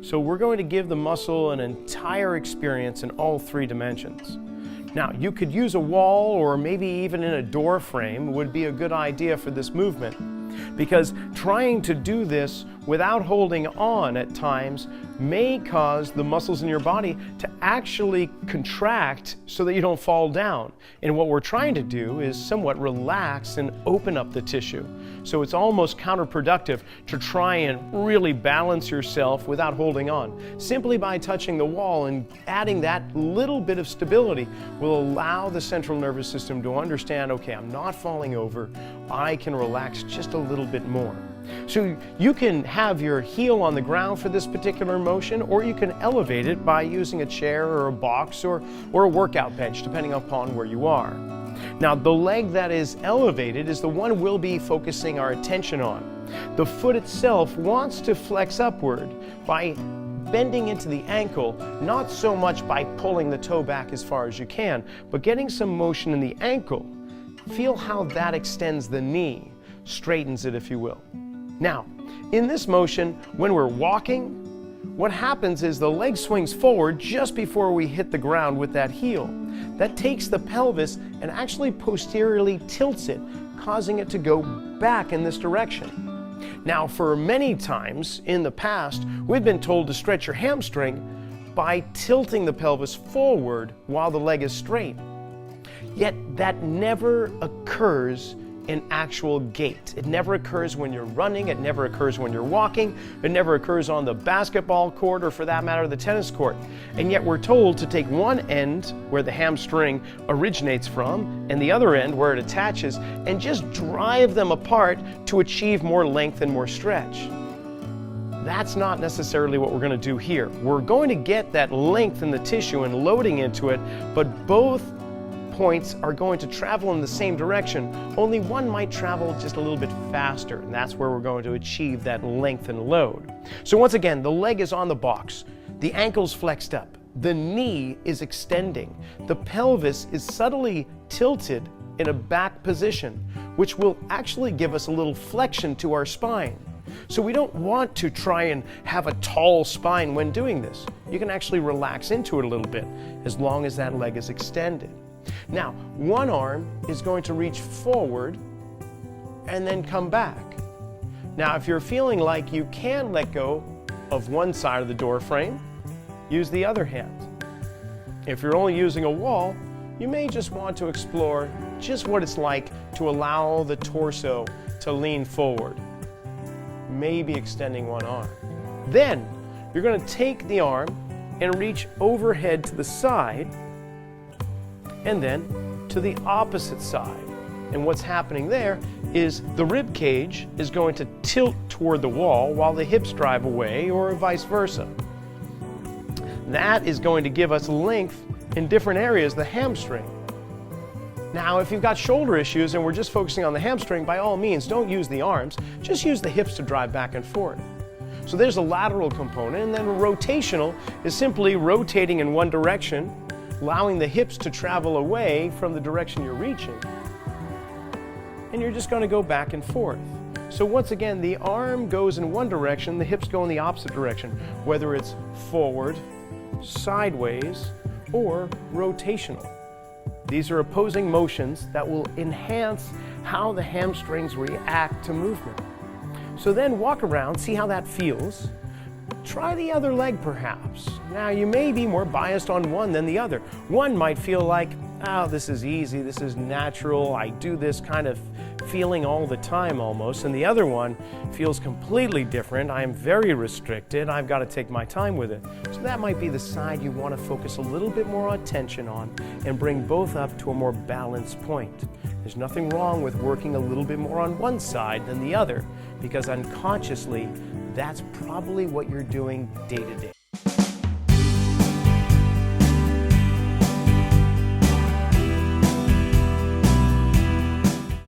So we're going to give the muscle an entire experience in all three dimensions. Now, you could use a wall or maybe even in a door frame would be a good idea for this movement, because trying to do this without holding on at times may cause the muscles in your body to actually contract so that you don't fall down. And what we're trying to do is somewhat relax and open up the tissue. So it's almost counterproductive to try and really balance yourself without holding on. Simply by touching the wall and adding that little bit of stability will allow the central nervous system to understand, okay, I'm not falling over, I can relax just a little bit more. So you can have your heel on the ground for this particular motion, or you can elevate it by using a chair or a box or a workout bench, depending upon where you are. Now, the leg that is elevated is the one we'll be focusing our attention on. The foot itself wants to flex upward by bending into the ankle, not so much by pulling the toe back as far as you can, but getting some motion in the ankle. Feel how that extends the knee, straightens it, if you will. Now, in this motion, when we're walking, what happens is the leg swings forward just before we hit the ground with that heel. That takes the pelvis and actually posteriorly tilts it, causing it to go back in this direction. Now, for many times in the past, we've been told to stretch your hamstring by tilting the pelvis forward while the leg is straight. Yet that never occurs in actual gait. It never occurs when you're running, it never occurs when you're walking, it never occurs on the basketball court or for that matter the tennis court. And yet we're told to take one end where the hamstring originates from and the other end where it attaches and just drive them apart to achieve more length and more stretch. That's not necessarily what we're going to do here. We're going to get that length in the tissue and loading into it, but both points are going to travel in the same direction, only one might travel just a little bit faster, and that's where we're going to achieve that length and load. So once again, the leg is on the box, the ankle's flexed up, the knee is extending, the pelvis is subtly tilted in a back position, which will actually give us a little flexion to our spine. So we don't want to try and have a tall spine when doing this. You can actually relax into it a little bit as long as that leg is extended. Now, one arm is going to reach forward and then come back. Now, if you're feeling like you can let go of one side of the door frame, use the other hand. If you're only using a wall, you may just want to explore just what it's like to allow the torso to lean forward, maybe extending one arm. Then, you're going to take the arm and reach overhead to the side and then to the opposite side. And what's happening there is the rib cage is going to tilt toward the wall while the hips drive away, or vice versa. That is going to give us length in different areas, the hamstring. Now, if you've got shoulder issues and we're just focusing on the hamstring, by all means, don't use the arms, just use the hips to drive back and forth. So there's a lateral component, and then rotational is simply rotating in one direction, allowing the hips to travel away from the direction you're reaching. And you're just going to go back and forth. So once again, the arm goes in one direction, the hips go in the opposite direction, whether it's forward, sideways, or rotational. These are opposing motions that will enhance how the hamstrings react to movement. So then walk around, see how that feels. Try the other leg perhaps. Now, you may be more biased on one than the other. One might feel like, oh, this is easy, this is natural, I do this kind of feeling all the time almost, and the other one feels completely different. I am very restricted, I've got to take my time with it. So that might be the side you want to focus a little bit more attention on and bring both up to a more balanced point. There's nothing wrong with working a little bit more on one side than the other, because unconsciously, that's probably what you're doing day to day.